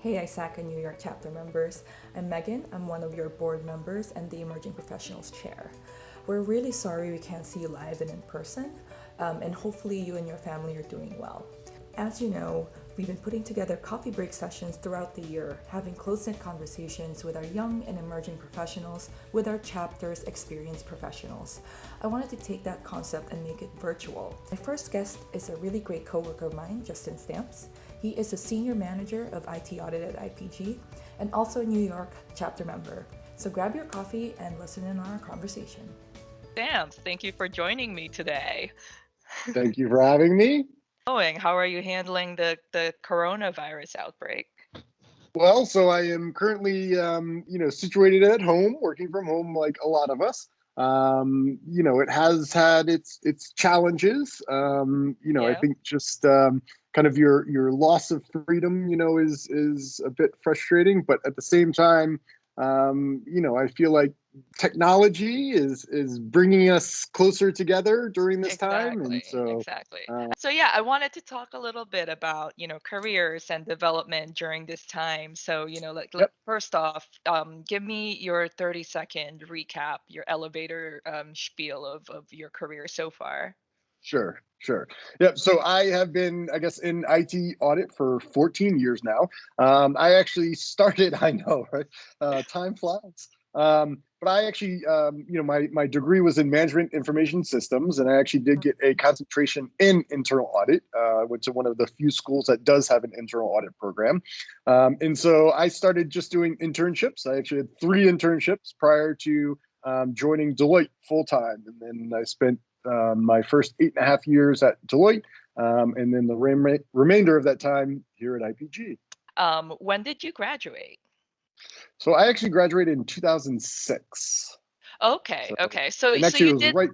Hey ISACA New York chapter members. I'm Megan. I'm one of your board members and the Emerging Professionals Chair. We're really sorry we can't see you live and in person, and hopefully you and your family are doing well. As you know, we've been putting together coffee break sessions throughout the year, having close-knit conversations with our young and emerging professionals, with our chapter's experienced professionals. I wanted to take that concept and make it virtual. My first guest is a really great coworker of mine, Justin Stamps. He is a senior manager of IT Audit at IPG and also a New York chapter member. So grab your coffee and listen in on our conversation. Sam, thank you for joining me today. Thank you for having me. How are you handling the coronavirus outbreak? Well, so I am currently, situated at home, working from home, like a lot of us. It has had its challenges. I Yeah. think just kind of your loss of freedom, is a bit frustrating. But at the same time, I feel like technology is bringing us closer together during this time, and Exactly. So yeah, I wanted to talk a little bit about, careers and development during this time. So, yep. first off, give me your 30-second recap, your elevator spiel of your career so far. Sure, sure. Yep. So I have been, I guess, in IT audit for 14 years now. I actually started, I know, right? Time flies. But I actually, my degree was in management information systems, and I actually did get a concentration in internal audit. I went to one of the few schools that does have an internal audit program. And so I started just doing internships. I actually had 3 internships prior to joining Deloitte full time. And then I spent my first 8.5 years at Deloitte, and then the remainder of that time here at IPG. When did you graduate? So I actually graduated in 2006. Okay, So, okay. So and so actually, you it was did. right.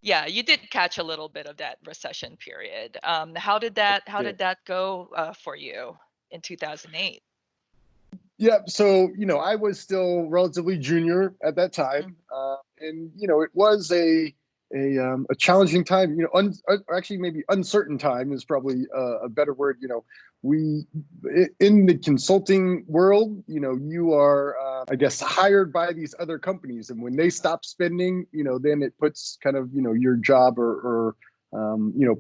Yeah, you did catch a little bit of that recession period. How did that go for you in 2008? Yeah. So I was still relatively junior at that time, and it was a challenging time. Actually, maybe uncertain time is probably a better word. We in the consulting world, you are, I guess, hired by these other companies, and when they stop spending, then it puts kind of your job or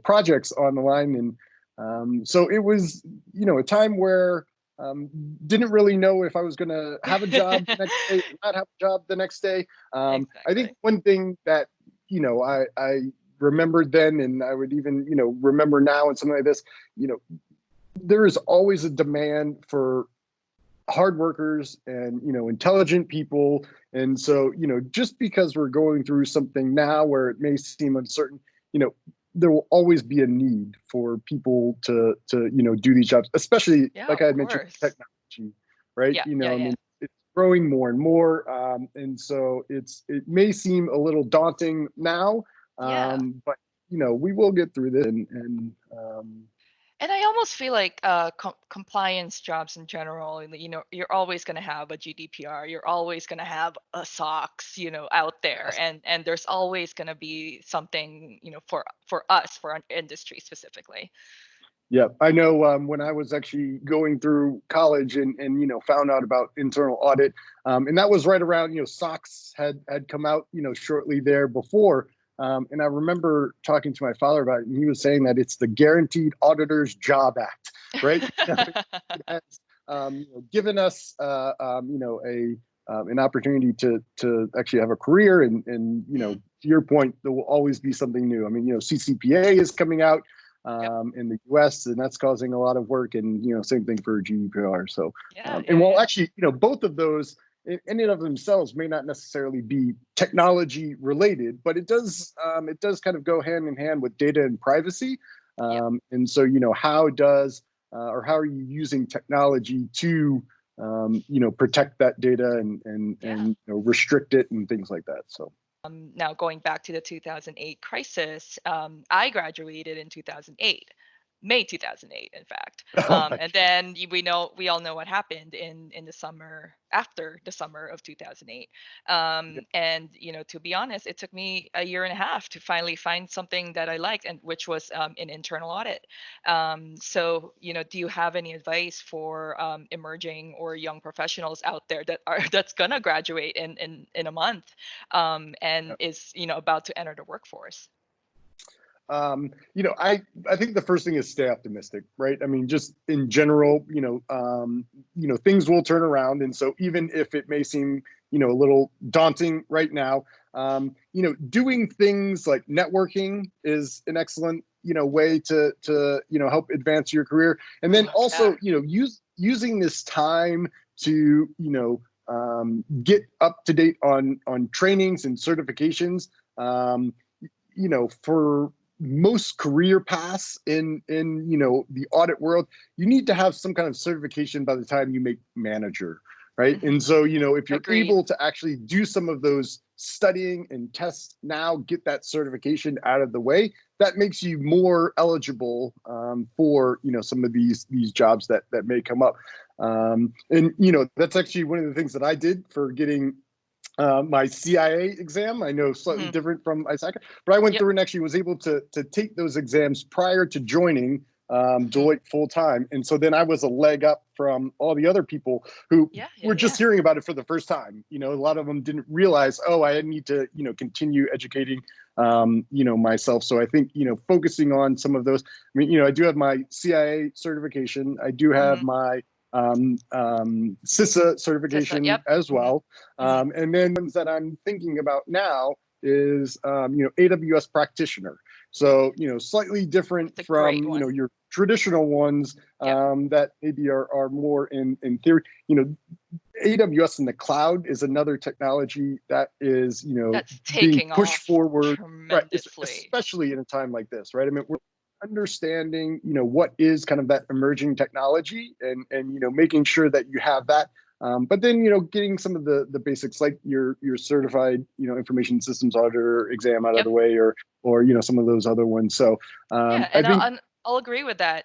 projects on the line, and so it was a time where um, didn't really know if I was going to have a job the next day or not have a job the next day. I think Exactly. one thing that I remembered then, and I would even remember now, and something like this, there is always a demand for hard workers and intelligent people. And so just because we're going through something now where it may seem uncertain, you know there will always be a need for people to do these jobs, especially Yeah, like of I had mentioned, course. technology, right? Yeah, yeah, I yeah. mean, it's growing more and more, and so it may seem a little daunting now, Yeah. but we will get through this, and And I almost feel like compliance jobs in general, you're always going to have a GDPR, you're always going to have a SOX, out there, yes. and there's always going to be something, for us, for our industry specifically. Yeah, I know, when I was actually going through college and found out about internal audit, and that was right around SOX had come out shortly there before, and I remember talking to my father about it, and he was saying that it's the Guaranteed Auditor's Job Act, right? It has given us a an opportunity to actually have a career, and Mm, to your point, there will always be something new. I mean, CCPA is coming out yep. in the US, and that's causing a lot of work. And same thing for GDPR. So, Yeah, and yeah, while yeah. actually, both of those in and of themselves may not necessarily be technology related, but it does kind of go hand in hand with data and privacy. Yep. And so, how does or how are you using technology to protect that data Yeah. and restrict it and things like that. So Now going back to the 2008 crisis, I graduated in 2008. May 2008, in fact. Oh my And then we all know what happened in the summer, after the summer of 2008. God. And to be honest, it took me a year and a half to finally find something that I liked, and which was an internal audit. So do you have any advice for emerging or young professionals out there that's gonna graduate in a month, and is about to enter the workforce? I think the first thing is stay optimistic, right? I mean, just in general, things will turn around. And so even if it may seem, a little daunting right now, doing things like networking is an excellent, way to help advance your career. And then also, using this time to, get up to date on trainings and certifications. For most career paths in the audit world, you need to have some kind of certification by the time you make manager, right? And so if you're Agreed. able to actually do some of those studying and tests now, get that certification out of the way, that makes you more eligible for some of these jobs that may come up. And that's actually one of the things that I did for getting my CIA exam. I know slightly different from ISACA, but I went through and actually was able to take those exams prior to joining Deloitte full time. And so then I was a leg up from all the other people who were just hearing about it for the first time. A lot of them didn't realize, oh, I need to, continue educating, myself. So I think, focusing on some of those, I mean, I do have my CIA certification. I do have my CISA certification as well. And then ones that I'm thinking about now is, AWS practitioner. So, slightly different from, your traditional ones that maybe are more in theory. AWS in the cloud is another technology that is, that's being taking pushed off forward, right? tremendously. Especially in a time like this, right? I mean, we're understanding, what is kind of that emerging technology, and making sure that you have that. But then, getting some of the basics like your certified, information systems auditor exam out of the way, or some of those other ones. So Yeah, I and think I'll agree with that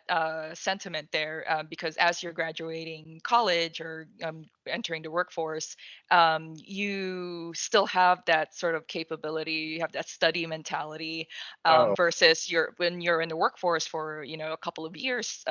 sentiment there, because as you're graduating college or entering the workforce, you still have that sort of capability. You have that study mentality, oh, versus when you're in the workforce for a couple of years.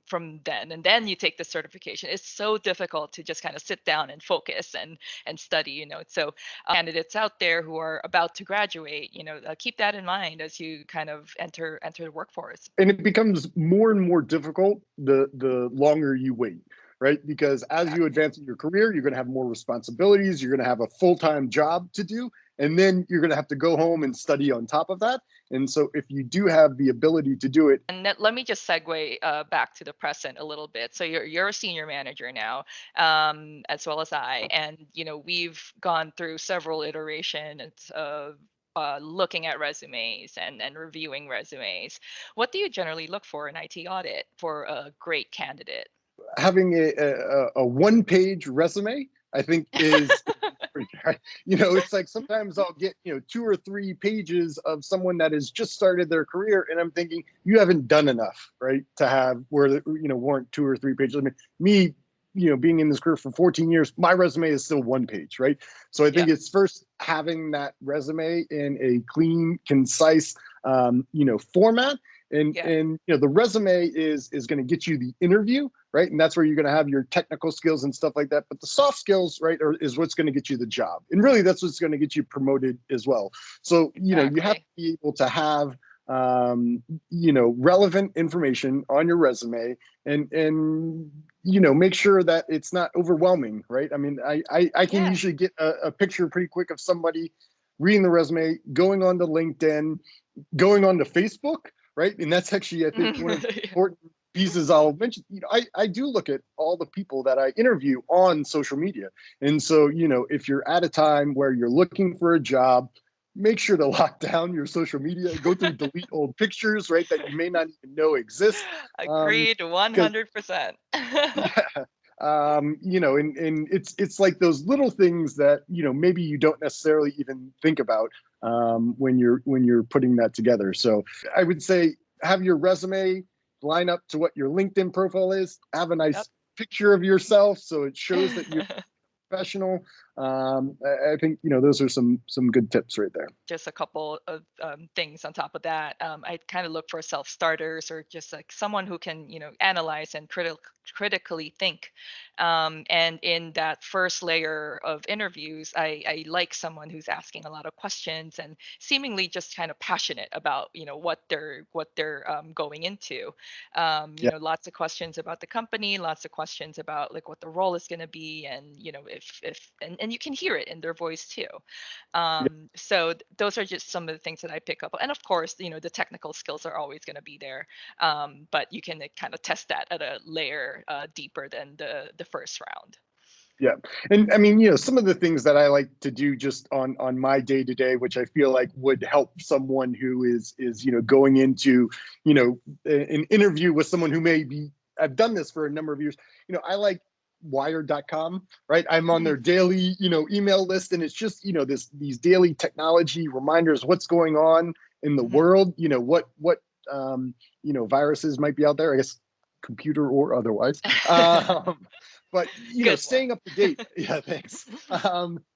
From then, and then you take the certification, it's so difficult to just kind of sit down and focus and study. So candidates out there who are about to graduate, keep that in mind as you kind of enter the workforce. and it becomes more and more difficult the longer you wait, right? Because as you advance in your career, you're going to have more responsibilities, you're going to have a full-time job to do, and then you're going to have to go home and study on top of that. And so if you do have the ability to do it. And let me just segue back to the present a little bit. So you're a senior manager now, as well as I, and we've gone through several iterations of looking at resumes and reviewing resumes. What do you generally look for in IT audit for a great candidate? Having a one-page resume, I think, is it's like sometimes I'll get 2 or 3 pages of someone that has just started their career, and I'm thinking, you haven't done enough, right, to have where warrant 2 or 3 pages. I mean, me, being in this career for 14 years, my resume is still one page, right? So I think it's first having that resume in a clean, concise, format. And the resume is going to get you the interview, right? And that's where you're going to have your technical skills and stuff like that. But the soft skills, right, is what's going to get you the job. And really, that's what's going to get you promoted as well. So, you have to be able to have, relevant information on your resume, and make sure that it's not overwhelming, right? I mean, I can usually get a picture pretty quick of somebody reading the resume, going on to LinkedIn, going on to Facebook, right? And that's actually, I think, one of the important pieces I'll mention. I do look at all the people that I interview on social media. And so, if you're at a time where you're looking for a job, make sure to lock down your social media, go through, delete old pictures, right, that you may not even know exist. Agreed, 100%. And it's like those little things that maybe you don't necessarily even think about when you're putting that together. So I would say have your resume line up to what your LinkedIn profile is. Have a Yep. nice picture of yourself so it shows that you're professional. I think those are some good tips right there. Just a couple of things on top of that. I kind of look for self-starters, or just like someone who can, analyze and critically think. And in that first layer of interviews, I like someone who's asking a lot of questions and seemingly just kind of passionate about, what they're going into. Yeah, Lots of questions about the company, lots of questions about like what the role is going to be, and if and you can hear it in their voice too. yeah, So those are just some of the things that I pick up. And of course, the technical skills are always going to be there, but you can kind of test that at a layer deeper than the first round. yeah. And I mean, some of the things that I like to do just on my day to day, which I feel like would help someone who is going into an interview with someone who may be I've done this for a number of years. I like wired.com, right? I'm on their daily email list, and it's just these daily technology reminders, what's going on in the world, what viruses might be out there, I guess, computer or otherwise. But Good one. staying up to date. Yeah, thanks.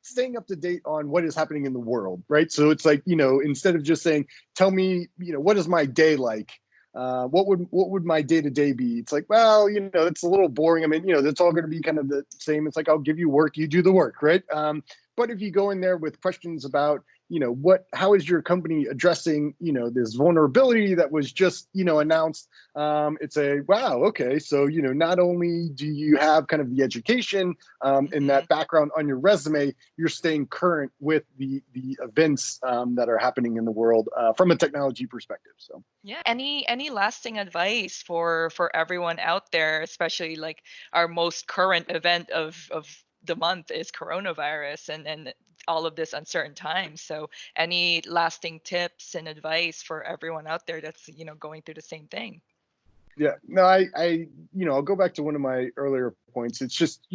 Staying up to date on what is happening in the world, right? So it's like, instead of just saying, tell me, what is my day like? What would my day to day be? It's like, well, it's a little boring. I mean, that's all going to be kind of the same. It's like, I'll give you work, you do the work, right? But if you go in there with questions about, how is your company addressing, this vulnerability that was just, announced? It's a, wow, okay, so not only do you have kind of the education in that background on your resume, you're staying current with the events that are happening in the world from a technology perspective. So Yeah. Any lasting advice for everyone out there, especially like our most current event of the month is coronavirus, and all of this uncertain times. So any lasting tips and advice for everyone out there that's, going through the same thing? yeah, no, I'll go back to one of my earlier points. It's just,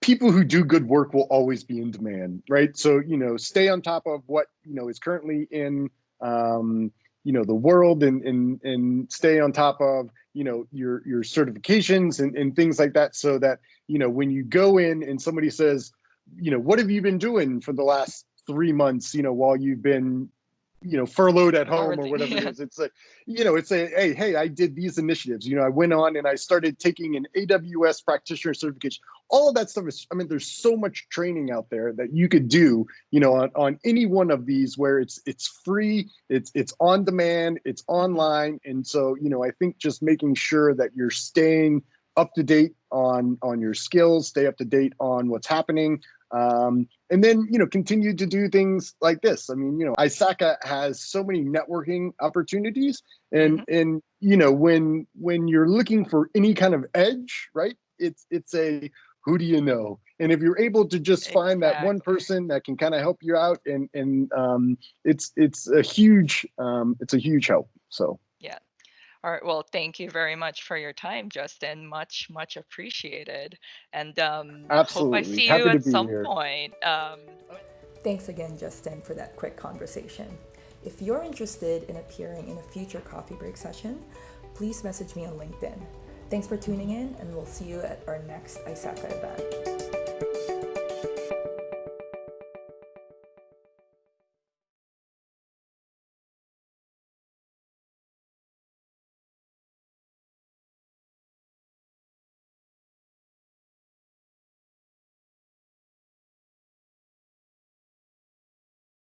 people who do good work will always be in demand, right? So, stay on top of what, is currently in, the world, and stay on top of, your certifications and things like that. So that, when you go in and somebody says, what have you been doing for the last 3 months, while you've been, furloughed at home or Quarantine. whatever it Yeah. is. It's like, it's a, hey, I did these initiatives. I went on and I started taking an AWS practitioner certification. All of that stuff is, I mean, there's so much training out there that you could do, on any one of these, where it's free, it's on demand, it's online. And so, I think just making sure that you're staying up to date on your skills, stay up to date on what's happening, and then continue to do things like this. I mean, ISACA has so many networking opportunities, and Mhm. when you're looking for any kind of edge, right? It's a, who do you know? And if you're able to just find that one Exactly. person that can kind of help you out, and it's a huge help. So Yeah. All right. Well, thank you very much for your time, Justin. Much, much appreciated. And hope I absolutely see you happy to at be some here. point. Thanks again, Justin, for that quick conversation. If you're interested in appearing in a future coffee break session, please message me on LinkedIn. Thanks for tuning in, and we'll see you at our next ISACA event.